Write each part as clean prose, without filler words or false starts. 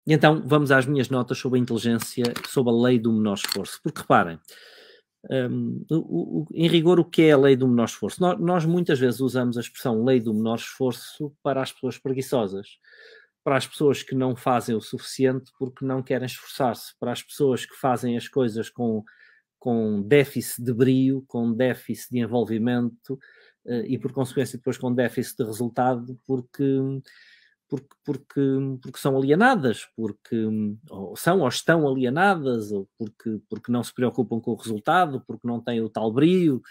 E então vamos às minhas notas sobre a inteligência, sobre a lei do menor esforço. Porque reparem, em rigor, o que é a lei do menor esforço? Nós muitas vezes usamos a expressão lei do menor esforço para as pessoas preguiçosas, para as pessoas que não fazem o suficiente porque não querem esforçar-se, para as pessoas que fazem as coisas com déficit de brio, com déficit de envolvimento e, por consequência, depois com déficit de resultado, porque são alienadas, porque ou estão alienadas, ou porque não se preocupam com o resultado, porque não têm o tal brio,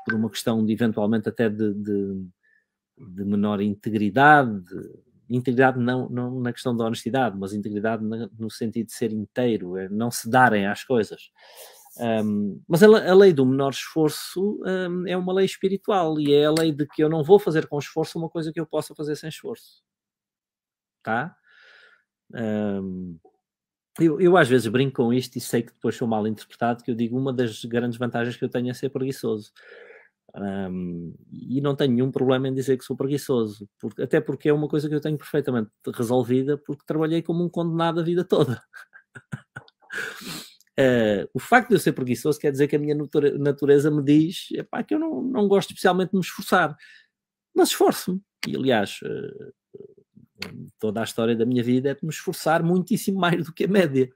por uma questão de, eventualmente, até de menor integridade, integridade não na questão da honestidade, mas integridade no sentido de ser inteiro, não se darem às coisas. Mas a lei do menor esforço é uma lei espiritual e é a lei de que eu não vou fazer com esforço uma coisa que eu possa fazer sem esforço. Tá? Eu às vezes brinco com isto e sei que depois sou mal interpretado, que eu digo uma das grandes vantagens que eu tenho é ser preguiçoso. E não tenho nenhum problema em dizer que sou preguiçoso, até porque é uma coisa que eu tenho perfeitamente resolvida, porque trabalhei como um condenado a vida toda. O facto de eu ser preguiçoso quer dizer que a minha natureza me diz que eu não gosto especialmente de me esforçar, mas esforço-me. E aliás, toda a história da minha vida é de me esforçar muitíssimo mais do que a média,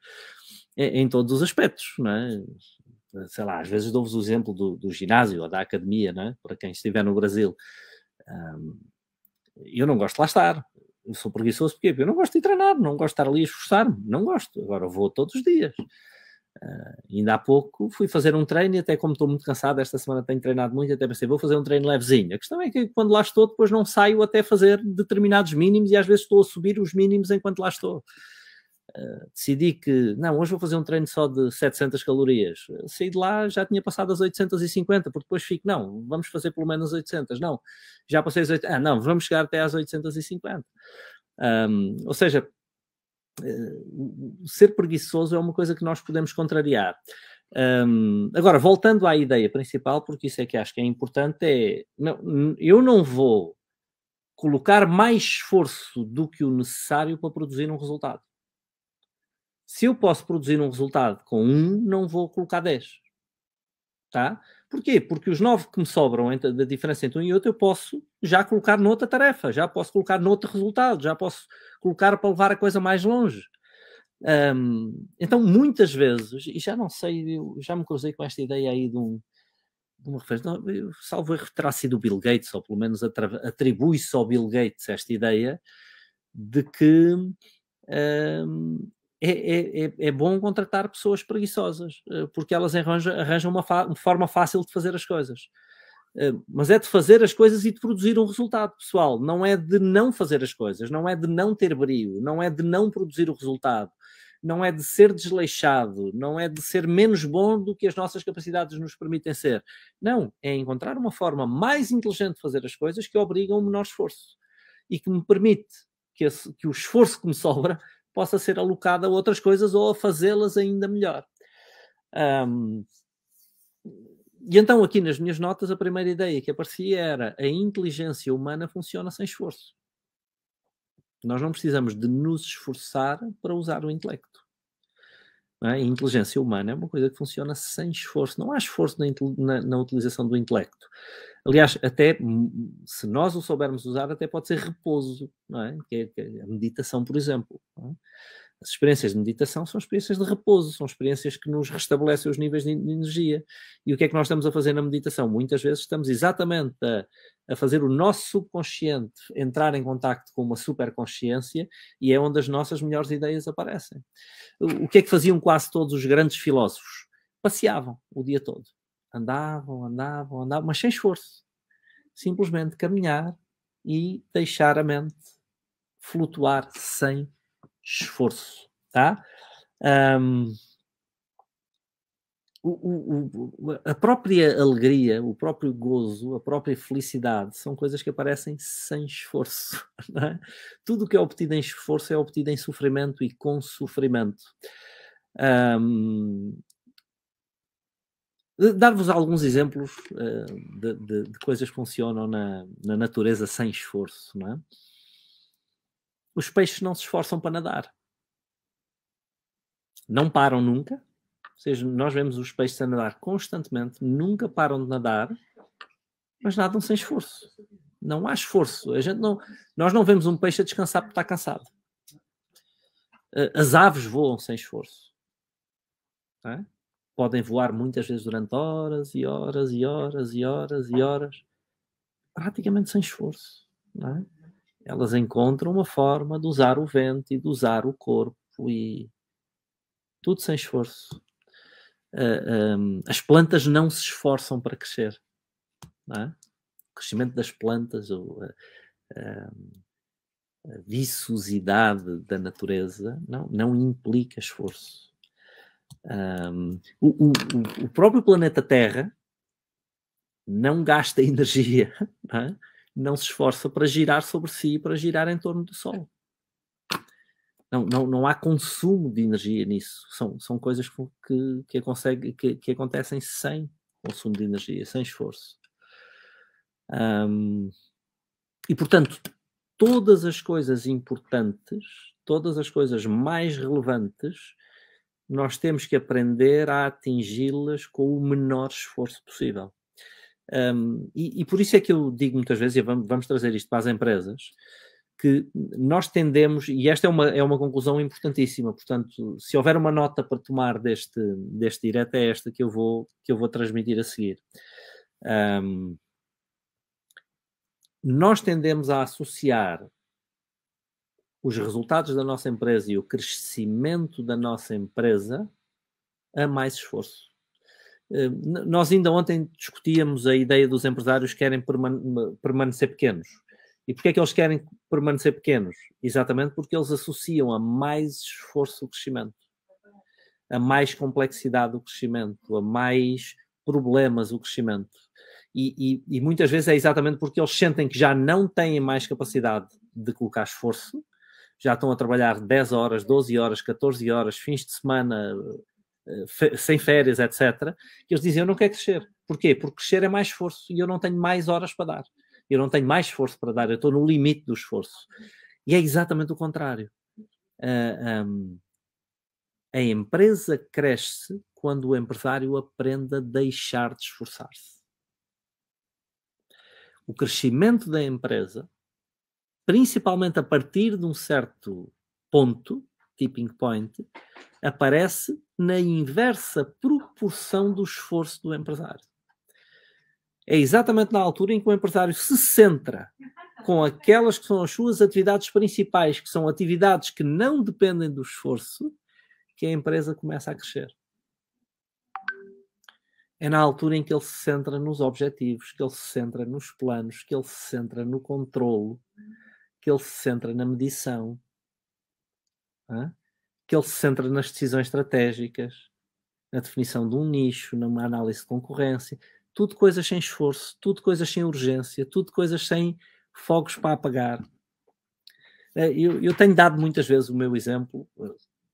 em todos os aspectos, não é? Sei lá, às vezes dou-vos o exemplo do ginásio ou da academia, não é? Para quem estiver no Brasil. Eu não gosto de lá estar. Eu sou preguiçoso porque eu não gosto de treinar, não gosto de estar ali a esforçar-me, não gosto. Agora vou todos os dias. Ainda há pouco fui fazer um treino e até como estou muito cansado, esta semana tenho treinado muito, até pensei, vou fazer um treino levezinho. A questão é que quando lá estou, depois não saio até fazer determinados mínimos e às vezes estou a subir os mínimos enquanto lá estou. Decidi que, não, hoje vou fazer um treino só de 700 calorias. Saí de lá, já tinha passado as 850, porque depois fico, não, vamos fazer pelo menos 800. Não, já passei as 800. Não, vamos chegar até às 850. Ou seja, ser preguiçoso é uma coisa que nós podemos contrariar. Agora, voltando à ideia principal, porque isso é que acho que é importante, eu não vou colocar mais esforço do que o necessário para produzir um resultado. Se eu posso produzir um resultado com 1, não vou colocar 10. Tá? Porquê? Porque os 9 que me sobram da diferença entre um e outro, eu posso já colocar noutra tarefa, já posso colocar noutro resultado, já posso colocar para levar a coisa mais longe. Então, muitas vezes, e já não sei, eu já me cruzei com esta ideia aí de uma referência, salvo erro, terá sido o Bill Gates, ou pelo menos atribui-se ao Bill Gates esta ideia de que é bom contratar pessoas preguiçosas, porque elas arranjam uma forma fácil de fazer as coisas. Mas é de fazer as coisas e de produzir um resultado, pessoal. Não é de não fazer as coisas, não é de não ter brio, não é de não produzir o resultado, não é de ser desleixado, não é de ser menos bom do que as nossas capacidades nos permitem ser. Não, é encontrar uma forma mais inteligente de fazer as coisas que obriga a um menor esforço e que me permite que o esforço que me sobra possa ser alocado a outras coisas ou a fazê-las ainda melhor. E então aqui nas minhas notas a primeira ideia que aparecia era a inteligência humana funciona sem esforço. Nós não precisamos de nos esforçar para usar o intelecto. Não é? A inteligência humana é uma coisa que funciona sem esforço. Não há esforço na utilização do intelecto. Aliás, até se nós o soubermos usar, até pode ser repouso, não é? Que é a meditação, por exemplo. Não é? As experiências de meditação são experiências de repouso, são experiências que nos restabelecem os níveis de energia. E o que é que nós estamos a fazer na meditação? Muitas vezes estamos exatamente a fazer o nosso subconsciente entrar em contacto com uma superconsciência e é onde as nossas melhores ideias aparecem. O que é que faziam quase todos os grandes filósofos? Passeavam o dia todo. Andavam, mas sem esforço. Simplesmente caminhar e deixar a mente flutuar sem esforço, tá? A própria alegria, o próprio gozo, a própria felicidade são coisas que aparecem sem esforço. Não é? Tudo o que é obtido em esforço é obtido em sofrimento e com sofrimento. Dar-vos alguns exemplos de coisas que funcionam na natureza sem esforço, não é? Os peixes não se esforçam para nadar. Não param nunca. Ou seja, nós vemos os peixes a nadar constantemente, nunca param de nadar, mas nadam sem esforço. Não há esforço. Nós não vemos um peixe a descansar porque está cansado. As aves voam sem esforço. Não é? Podem voar muitas vezes durante horas e horas e horas e horas e horas, praticamente sem esforço. Não é? Elas encontram uma forma de usar o vento e de usar o corpo e tudo sem esforço. As plantas não se esforçam para crescer. Não é? O crescimento das plantas, a viçosidade da natureza não implica esforço. O próprio planeta Terra não gasta energia, não se esforça para girar sobre si, para girar em torno do Sol. Não há consumo de energia nisso. São coisas que acontecem sem consumo de energia, sem esforço. E, portanto, todas as coisas importantes, todas as coisas mais relevantes, nós temos que aprender a atingi-las com o menor esforço possível. E por isso é que eu digo muitas vezes, e vamos trazer isto para as empresas, que nós tendemos, e esta é uma conclusão importantíssima, portanto, se houver uma nota para tomar deste direto, é esta que eu vou transmitir a seguir. Nós tendemos a associar os resultados da nossa empresa e o crescimento da nossa empresa a mais esforço. Nós ainda ontem discutíamos a ideia dos empresários que querem permanecer pequenos. E porquê é que eles querem permanecer pequenos? Exatamente porque eles associam a mais esforço o crescimento, a mais complexidade o crescimento, a mais problemas o crescimento. E muitas vezes é exatamente porque eles sentem que já não têm mais capacidade de colocar esforço, já estão a trabalhar 10 horas, 12 horas, 14 horas, fins de semana, sem férias, etc. E eles dizem, eu não quero crescer. Porquê? Porque crescer é mais esforço e eu não tenho mais horas para dar. Eu não tenho mais esforço para dar, eu estou no limite do esforço. E é exatamente o contrário. A empresa cresce quando o empresário aprende a deixar de esforçar-se. O crescimento da empresa, principalmente a partir de um certo ponto, tipping point, aparece na inversa proporção do esforço do empresário. É exatamente na altura em que o empresário se centra com aquelas que são as suas atividades principais, que são atividades que não dependem do esforço, que a empresa começa a crescer. É na altura em que ele se centra nos objetivos, que ele se centra nos planos, que ele se centra no controlo, que ele se centra na medição, que ele se centra nas decisões estratégicas, na definição de um nicho, numa análise de concorrência. Tudo coisas sem esforço, tudo coisas sem urgência, tudo coisas sem fogos para apagar. Eu tenho dado muitas vezes o meu exemplo,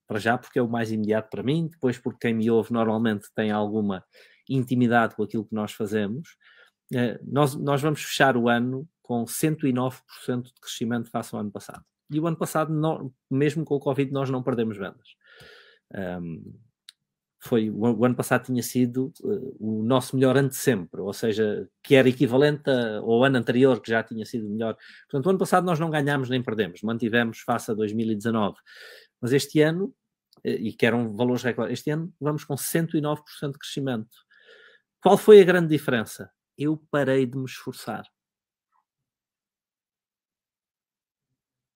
para já porque é o mais imediato para mim, depois porque quem me ouve normalmente tem alguma intimidade com aquilo que nós fazemos. Nós vamos fechar o ano com 109% de crescimento face ao ano passado. E o ano passado, mesmo com o Covid, nós não perdemos vendas. O ano passado tinha sido o nosso melhor ano de sempre, ou seja, que era equivalente ao ano anterior, que já tinha sido melhor. Portanto, o ano passado nós não ganhámos nem perdemos, mantivemos face a 2019. Mas este ano, e que eram valores recordes, este ano vamos com 109% de crescimento. Qual foi a grande diferença? Eu parei de me esforçar.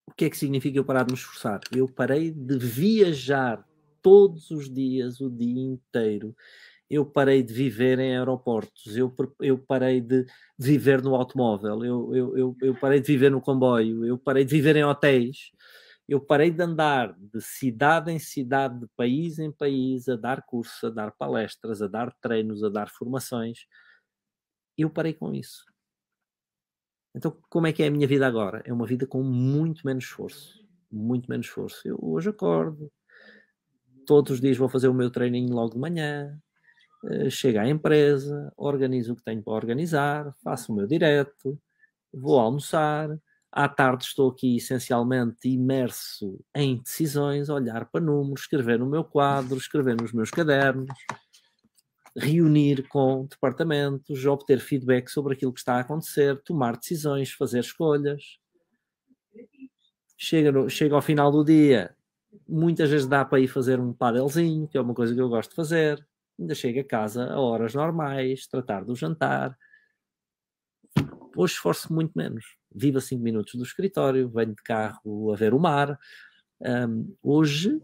O que é que significa eu parar de me esforçar? Eu parei de viajar todos os dias, o dia inteiro. Eu parei de viver em aeroportos, eu parei de viver no automóvel, eu parei de viver no comboio, eu parei de viver em hotéis, eu parei de andar de cidade em cidade, de país em país, a dar cursos, a dar palestras, a dar treinos, a dar formações. Eu parei com isso. Então, como é que é a minha vida agora? É uma vida com muito menos esforço. Muito menos esforço. Eu hoje acordo, todos os dias vou fazer o meu treininho logo de manhã, chego à empresa, organizo o que tenho para organizar, faço o meu direto, vou almoçar, À tarde estou aqui essencialmente imerso em decisões, olhar para números, escrever no meu quadro, escrever nos meus cadernos, reunir com departamentos, obter feedback sobre aquilo que está a acontecer, tomar decisões, fazer escolhas. Chega ao final do dia, muitas vezes dá para ir fazer um padelzinho, que é uma coisa que eu gosto de fazer. Ainda chego a casa a horas normais, tratar do jantar. Hoje esforço muito menos. Vivo a 5 minutos do escritório, venho de carro a ver o mar. Hoje,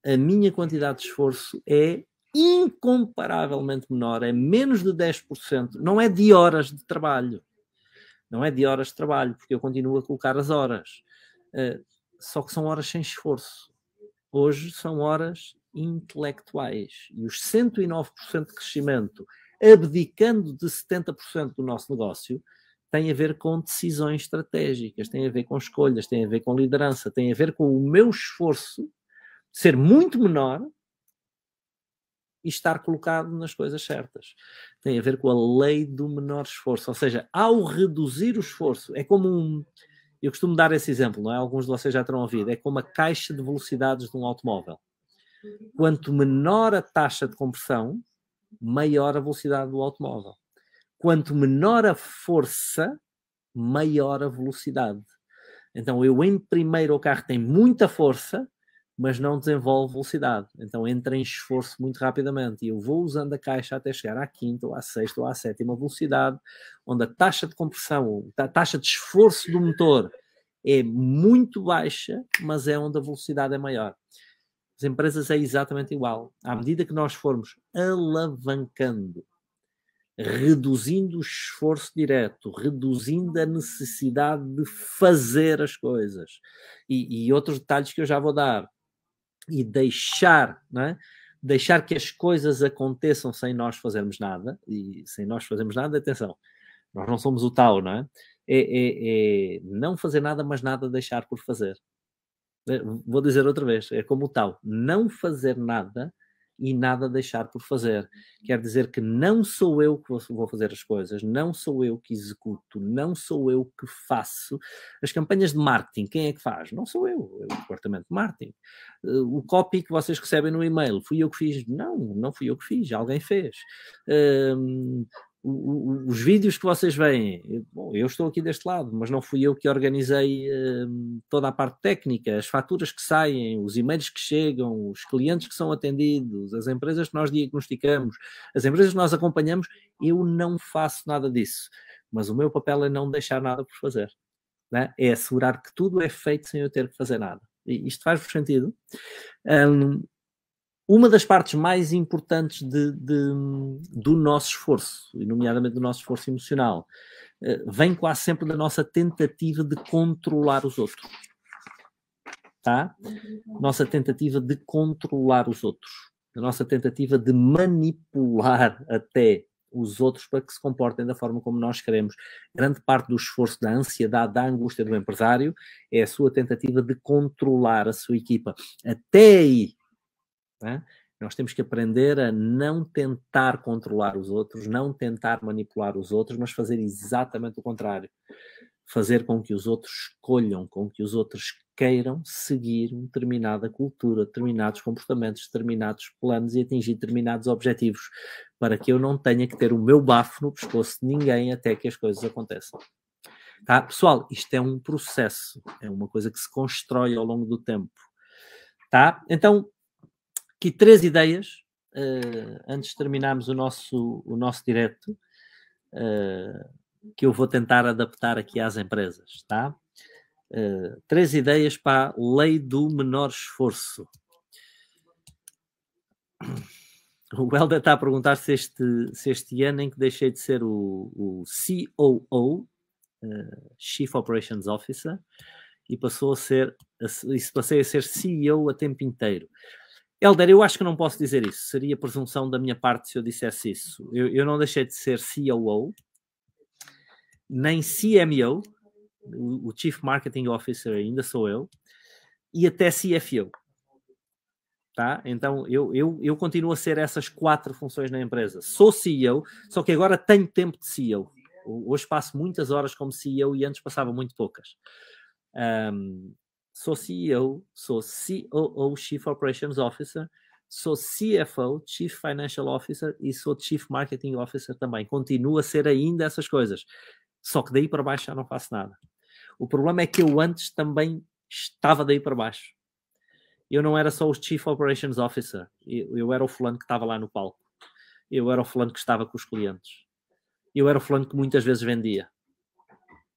a minha quantidade de esforço é incomparavelmente menor, é menos de 10%. Não é de horas de trabalho. Não é de horas de trabalho, porque eu continuo a colocar as horas. Só que são horas sem esforço. Hoje são horas intelectuais. E os 109% de crescimento, abdicando de 70% do nosso negócio, tem a ver com decisões estratégicas, tem a ver com escolhas, tem a ver com liderança, tem a ver com o meu esforço ser muito menor e estar colocado nas coisas certas. Tem a ver com a lei do menor esforço. Ou seja, ao reduzir o esforço, é como eu costumo dar esse exemplo, não é? Alguns de vocês já terão ouvido. É como a caixa de velocidades de um automóvel. Quanto menor a taxa de compressão, maior a velocidade do automóvel. Quanto menor a força, maior a velocidade. Então, em primeiro, o carro tem muita força, mas não desenvolve velocidade. Então, entra em esforço muito rapidamente. E eu vou usando a caixa até chegar à quinta, ou à sexta, ou à sétima velocidade, onde a taxa de compressão, a taxa de esforço do motor é muito baixa, mas é onde a velocidade é maior. As empresas é exatamente igual. À medida que nós formos alavancando, reduzindo o esforço direto, reduzindo a necessidade de fazer as coisas. E outros detalhes que eu já vou dar. E deixar, não é? Deixar que as coisas aconteçam sem nós fazermos nada. E sem nós fazermos nada, atenção, nós não somos o Tao, não é? É não fazer nada, mas nada deixar por fazer. Vou dizer outra vez, é como o Tao, não fazer nada e nada deixar por fazer. Quer dizer que não sou eu que vou fazer as coisas, não sou eu que executo, não sou eu que faço. As campanhas de marketing, quem é que faz? Não sou eu, é o departamento de marketing. O copy que vocês recebem no e-mail, fui eu que fiz? Não fui eu que fiz, alguém fez. Os vídeos que vocês veem, bom, eu estou aqui deste lado, mas não fui eu que organizei toda a parte técnica, as faturas que saem, os e-mails que chegam, os clientes que são atendidos, as empresas que nós diagnosticamos, as empresas que nós acompanhamos, eu não faço nada disso. Mas o meu papel é não deixar nada por fazer. Né? É assegurar que tudo é feito sem eu ter que fazer nada. E isto faz-vos sentido? Uma das partes mais importantes do nosso esforço, e nomeadamente do nosso esforço emocional, vem quase sempre da nossa tentativa de controlar os outros. Tá? Nossa tentativa de controlar os outros. A nossa tentativa de manipular até os outros para que se comportem da forma como nós queremos. Grande parte do esforço, da ansiedade, da angústia do empresário é a sua tentativa de controlar a sua equipa. Até aí, né? Nós temos que aprender a não tentar controlar os outros, não tentar manipular os outros, mas fazer exatamente o contrário. Fazer com que os outros escolham, com que os outros queiram seguir uma determinada cultura, determinados comportamentos, determinados planos e atingir determinados objetivos, para que eu não tenha que ter o meu bafo no pescoço de ninguém até que as coisas aconteçam. Tá? Pessoal, isto é um processo, é uma coisa que se constrói ao longo do tempo. Tá? Então, aqui 3 ideias, antes de terminarmos o nosso direto, que eu vou tentar adaptar aqui às empresas, tá? 3 ideias para a lei do menor esforço. O Helder está a perguntar se este ano em que deixei de ser o COO, Chief Operations Officer, e passei a ser CEO a tempo inteiro. Helder, eu acho que não posso dizer isso. Seria presunção da minha parte se eu dissesse isso. Eu não deixei de ser COO, nem CMO, o Chief Marketing Officer ainda sou eu, e até CFO. Tá? Então, eu continuo a ser essas 4 funções na empresa. Sou CEO, só que agora tenho tempo de CEO. Hoje passo muitas horas como CEO e antes passava muito poucas. Sou CEO, sou COO, Chief Operations Officer, sou CFO, Chief Financial Officer e sou Chief Marketing Officer também. Continuo a ser ainda essas coisas. Só que daí para baixo já não faço nada. O problema é que eu antes também estava daí para baixo. Eu não era só o Chief Operations Officer. Eu era o fulano que estava lá no palco. Eu era o fulano que estava com os clientes. Eu era o fulano que muitas vezes vendia.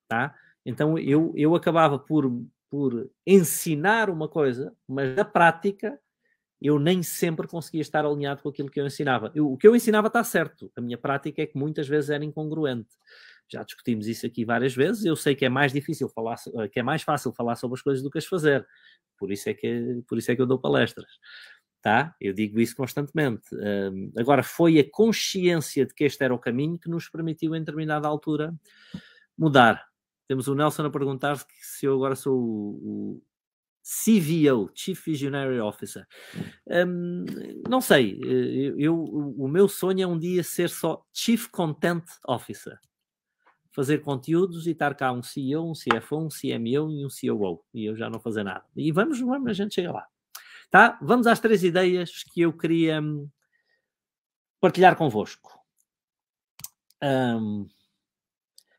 Tá? Então eu acabava por ensinar uma coisa, mas na prática eu nem sempre conseguia estar alinhado com aquilo que eu ensinava. O que eu ensinava está certo. A minha prática é que muitas vezes era incongruente. Já discutimos isso aqui várias vezes. Eu sei que é mais difícil falar, que é mais fácil falar sobre as coisas do que as fazer. Por isso é que eu dou palestras. Tá? Eu digo isso constantemente. Agora, foi a consciência de que este era o caminho que nos permitiu, em determinada altura, mudar. Temos o Nelson a perguntar se eu agora sou o CVO, Chief Visionary Officer. Não sei. O meu sonho é um dia ser só Chief Content Officer. Fazer conteúdos e estar cá um CEO, um CFO, um CMO e um COO. E eu já não fazer nada. E vamos, a gente chega lá. Tá? Vamos às 3 ideias que eu queria partilhar convosco.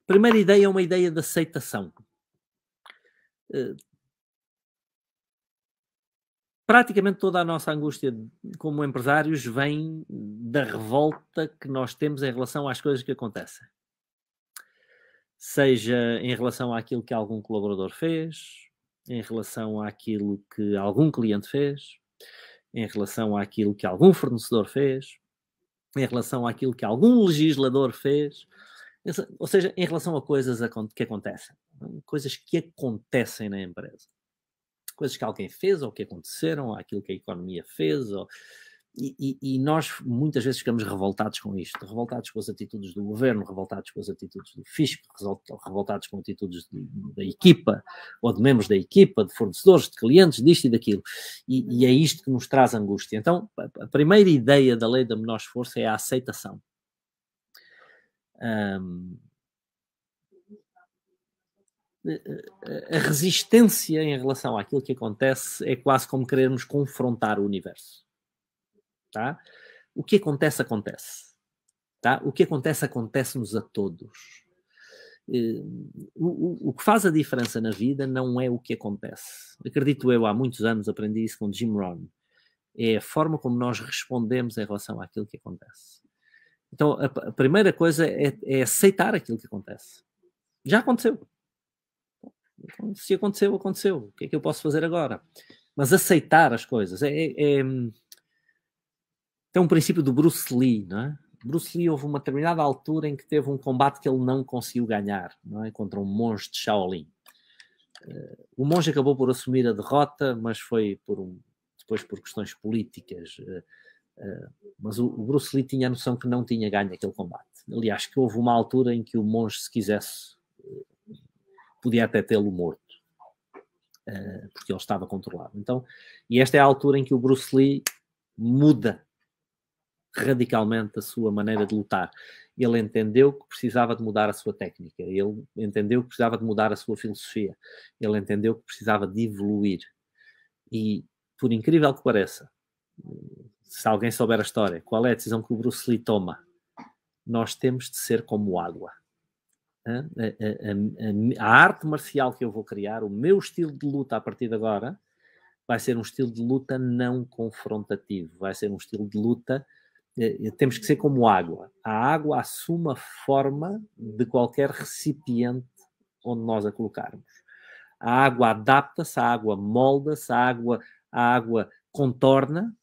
Primeira ideia é uma ideia de aceitação. Praticamente toda a nossa angústia como empresários vem da revolta que nós temos em relação às coisas que acontecem. Seja em relação àquilo que algum colaborador fez, em relação àquilo que algum cliente fez, em relação àquilo que algum fornecedor fez, em relação àquilo que algum legislador fez, ou seja, em relação a coisas que acontecem. Coisas que acontecem na empresa. Coisas que alguém fez, ou que aconteceram, ou aquilo que a economia fez, e nós muitas vezes ficamos revoltados com isto, revoltados com as atitudes do governo, revoltados com as atitudes do fisco, revoltados com atitudes da equipa, ou de membros da equipa, de fornecedores, de clientes, disto e daquilo, e é isto que nos traz angústia. Então, a primeira ideia da lei da menor esforço é a aceitação. A resistência em relação àquilo que acontece é quase como querermos confrontar o universo. Tá? O que acontece, acontece. Tá? O que acontece, acontece-nos a todos. O que faz a diferença na vida não é o que acontece. Acredito eu, há muitos anos aprendi isso com Jim Rohn. É a forma como nós respondemos em relação àquilo que acontece. Então, a primeira coisa é aceitar aquilo que acontece. Já aconteceu. Então, se aconteceu, aconteceu. O que é que eu posso fazer agora? Mas aceitar as coisas. Tem um princípio do Bruce Lee, não é? Bruce Lee houve uma determinada altura em que teve um combate que ele não conseguiu ganhar, não é? Contra um monge de Shaolin. O monge acabou por assumir a derrota, mas foi depois por questões políticas. Mas o Bruce Lee tinha a noção que não tinha ganho aquele combate. Aliás, que houve uma altura em que o monge, se quisesse, podia até tê-lo morto, porque ele estava controlado. Então, e esta é a altura em que o Bruce Lee muda radicalmente a sua maneira de lutar. Ele entendeu que precisava de mudar a sua técnica, ele entendeu que precisava de mudar a sua filosofia, ele entendeu que precisava de evoluir. E, por incrível que pareça, se alguém souber a história, qual é a decisão que o Bruce Lee toma? Nós temos de ser como água. A arte marcial que eu vou criar, o meu estilo de luta a partir de agora, vai ser um estilo de luta não confrontativo, vai ser um estilo de luta, temos que ser como água. A água assume a forma de qualquer recipiente onde nós a colocarmos. A água adapta-se, a água molda-se, a água contorna,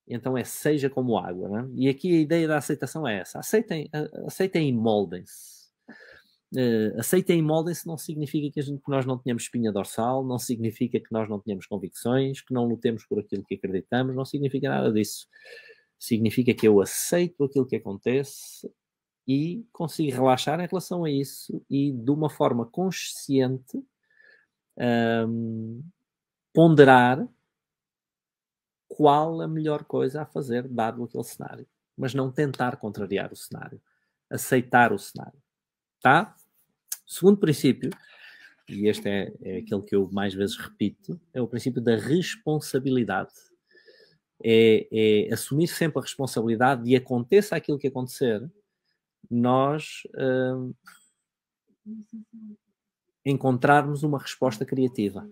então seja como água. Não é? E aqui a ideia da aceitação é essa. Aceitem e moldem-se. Aceitem e moldem-se não significa que nós não tenhamos espinha dorsal, não significa que nós não tenhamos convicções, que não lutemos por aquilo que acreditamos, não significa nada disso. Significa que eu aceito aquilo que acontece e consigo relaxar em relação a isso e, de uma forma consciente, ponderar qual a melhor coisa a fazer dado aquele cenário. Mas não tentar contrariar o cenário. Aceitar o cenário. Tá? Segundo princípio, e este é aquele que eu mais vezes repito, é o princípio da responsabilidade. É assumir sempre a responsabilidade de aconteça aquilo que acontecer, nós encontrarmos uma resposta criativa.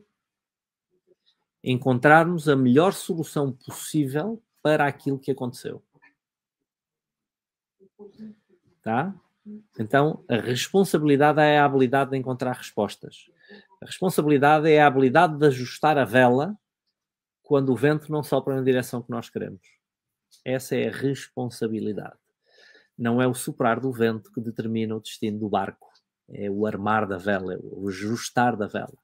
Encontrarmos a melhor solução possível para aquilo que aconteceu. Tá? Então, a responsabilidade é a habilidade de encontrar respostas. A responsabilidade é a habilidade de ajustar a vela quando o vento não sopra na direção que nós queremos. Essa é a responsabilidade. Não é o soprar do vento que determina o destino do barco. É o armar da vela, é o ajustar da vela.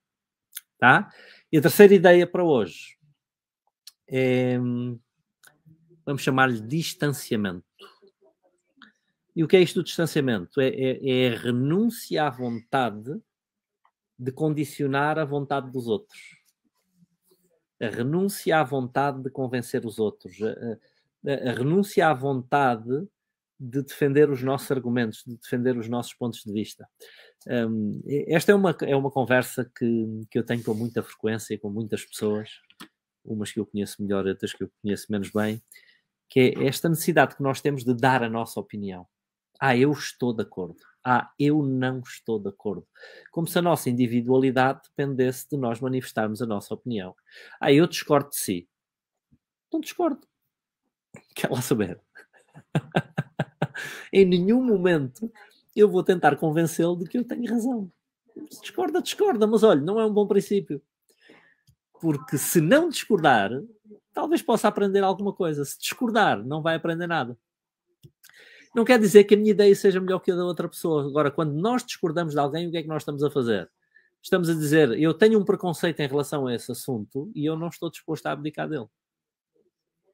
Tá? E a terceira ideia para hoje é, vamos chamar-lhe distanciamento. E o que é isto do distanciamento? É a renúncia à vontade de condicionar a vontade dos outros. A renúncia à vontade de convencer os outros. A renúncia à vontade de defender os nossos argumentos, de defender os nossos pontos de vista. Esta é uma conversa que eu tenho com muita frequência, com muitas pessoas, umas que eu conheço melhor, outras que eu conheço menos bem, que é esta necessidade que nós temos de dar a nossa opinião. Eu estou de acordo. Eu não estou de acordo. Como se a nossa individualidade dependesse de nós manifestarmos a nossa opinião. Eu discordo de si. Não discordo. Quer lá saber. Em nenhum momento eu vou tentar convencê-lo de que eu tenho razão. Se discorda, mas olha, não é um bom princípio. Porque se não discordar, talvez possa aprender alguma coisa. Se discordar, não vai aprender nada. Não quer dizer que a minha ideia seja melhor que a da outra pessoa. Agora, quando nós discordamos de alguém, o que é que nós estamos a fazer? Estamos a dizer, eu tenho um preconceito em relação a esse assunto e eu não estou disposto a abdicar dele.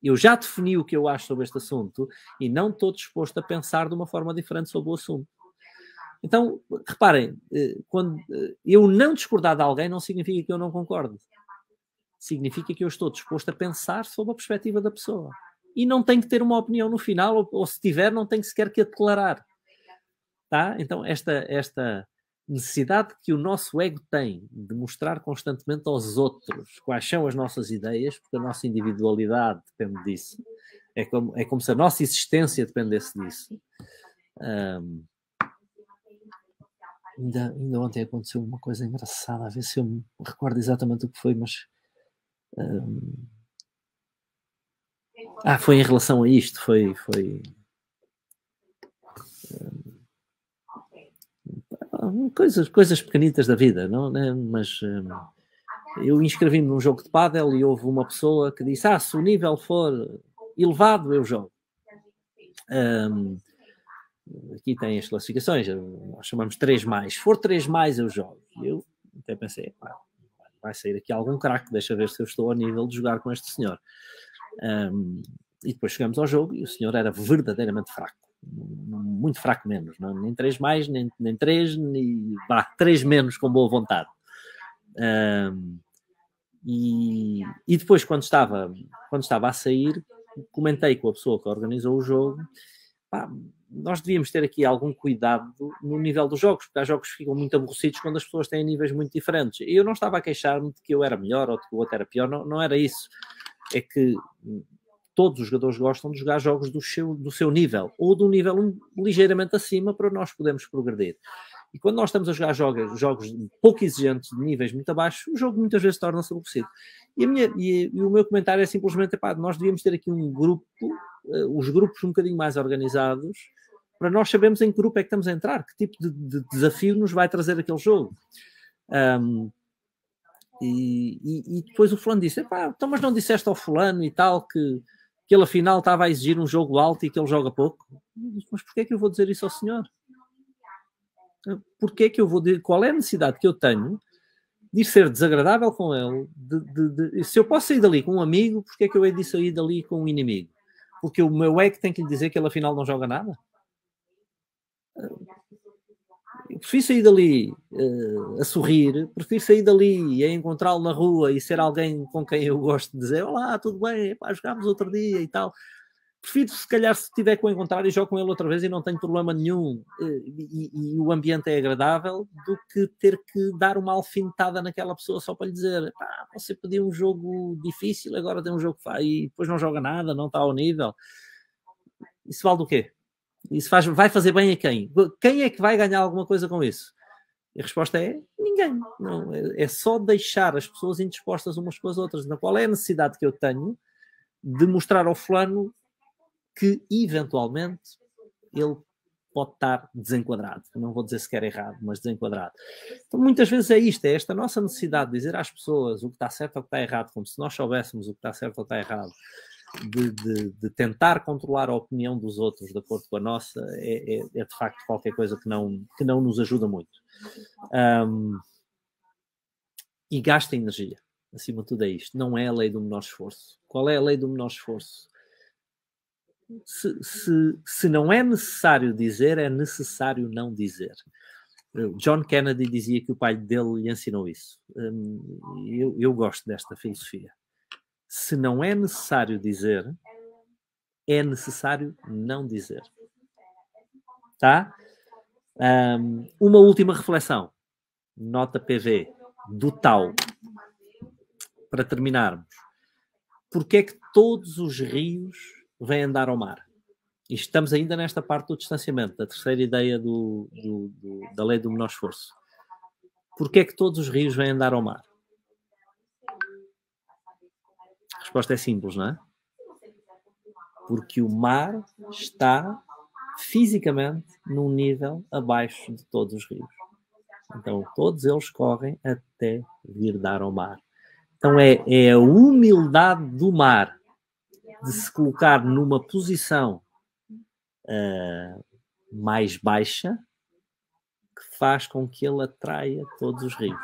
Eu já defini o que eu acho sobre este assunto e não estou disposto a pensar de uma forma diferente sobre o assunto. Então, reparem, quando eu não discordar de alguém não significa que eu não concordo. Significa que eu estou disposto a pensar sobre a perspectiva da pessoa. E não tenho que ter uma opinião no final, ou se tiver, não tenho sequer que a declarar. Tá? Então, esta necessidade que o nosso ego tem de mostrar constantemente aos outros quais são as nossas ideias, porque a nossa individualidade depende disso. É como se a nossa existência dependesse disso. Ainda ontem aconteceu uma coisa engraçada, a ver se eu me recordo exatamente o que foi, mas... foi em relação a isto, foi coisas pequenitas da vida, não, né? Mas eu inscrevi-me num jogo de pádel e houve uma pessoa que disse, se o nível for elevado, eu jogo. Aqui tem as classificações, nós chamamos 3+. Se for 3+, eu jogo. E eu até pensei, vai sair aqui algum craque, deixa ver se eu estou ao nível de jogar com este senhor. E depois chegamos ao jogo e o senhor era verdadeiramente fraco. Muito fraco menos. Não? Nem 3+, nem 3, nem 3 menos com boa vontade. E depois, quando estava a sair, comentei com a pessoa que organizou o jogo, nós devíamos ter aqui algum cuidado no nível dos jogos, porque há jogos que ficam muito aborrecidos quando as pessoas têm níveis muito diferentes. E eu não estava a queixar-me de que eu era melhor ou de que o outro era pior, não era isso. É que todos os jogadores gostam de jogar jogos do seu nível, ou de um nível ligeiramente acima para nós podermos progredir. E quando nós estamos a jogar jogos pouco exigentes, de níveis muito abaixo, o jogo muitas vezes torna-se aborrecido. E o meu comentário é simplesmente, nós devíamos ter aqui um grupo, os grupos um bocadinho mais organizados, para nós sabermos em que grupo é que estamos a entrar, que tipo de desafio nos vai trazer aquele jogo. E depois o fulano disse, então mas não disseste ao fulano e tal que ele afinal estava a exigir um jogo alto e que ele joga pouco? Mas porquê é que eu vou dizer isso ao senhor? Porquê é que eu vou dizer? Qual é a necessidade que eu tenho de ser desagradável com ele? Se eu posso sair dali com um amigo, porquê é que eu hei de sair dali com um inimigo? Porque o meu ego tem que lhe dizer que ele afinal não joga nada? Eu prefiro sair dali a sorrir, prefiro sair dali a encontrá-lo na rua e ser alguém com quem eu gosto de dizer olá, tudo bem, jogámos outro dia e tal. Prefiro, se calhar, se tiver que o encontrar e jogo com ele outra vez e não tenho problema nenhum e o ambiente é agradável, do que ter que dar uma alfinetada naquela pessoa só para lhe dizer você pediu um jogo difícil, agora tem um jogo e depois não joga nada, não está ao nível. Isso vale do quê? Isso vai fazer bem a quem? Quem é que vai ganhar alguma coisa com isso? E a resposta é ninguém. Não, é só deixar as pessoas indispostas umas com as outras. Qual é a necessidade que eu tenho de mostrar ao fulano que, eventualmente, ele pode estar desenquadrado. Não vou dizer sequer errado, mas desenquadrado. Então, muitas vezes é isto, é esta nossa necessidade de dizer às pessoas o que está certo ou o que está errado, como se nós soubéssemos o que está certo ou está errado, de tentar controlar a opinião dos outros de acordo com a nossa, é de facto qualquer coisa que não nos ajuda muito. E gasta energia. Acima de tudo é isto. Não é a lei do menor esforço. Qual é a lei do menor esforço? Se não é necessário dizer, é necessário não dizer. John Kennedy dizia que o pai dele lhe ensinou isso. Eu gosto desta filosofia. Se não é necessário dizer, é necessário não dizer. Tá? Uma última reflexão. Nota PV do tal. Para terminarmos. Porquê é que todos os rios vêm andar ao mar? E estamos ainda nesta parte do distanciamento, da terceira ideia da lei do menor esforço. Porquê é que todos os rios vêm andar ao mar? A resposta é simples, não é? Porque o mar está fisicamente num nível abaixo de todos os rios. Então, todos eles correm até vir dar ao mar. Então, é a humildade do mar de se colocar numa posição mais baixa que faz com que ele atraia todos os rios.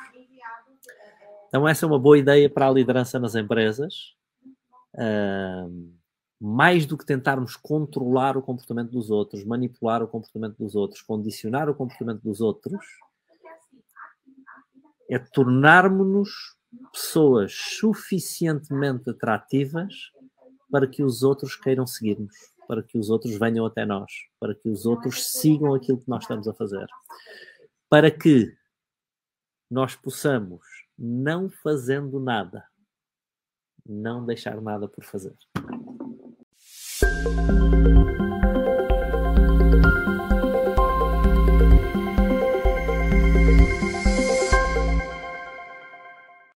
Então, essa é uma boa ideia para a liderança nas empresas. Mais do que tentarmos controlar o comportamento dos outros, manipular o comportamento dos outros, condicionar o comportamento dos outros, é tornarmos-nos pessoas suficientemente atrativas para que os outros queiram seguir-nos, para que os outros venham até nós, para que os outros sigam aquilo que nós estamos a fazer, para que nós possamos, não fazendo nada, não deixar nada por fazer.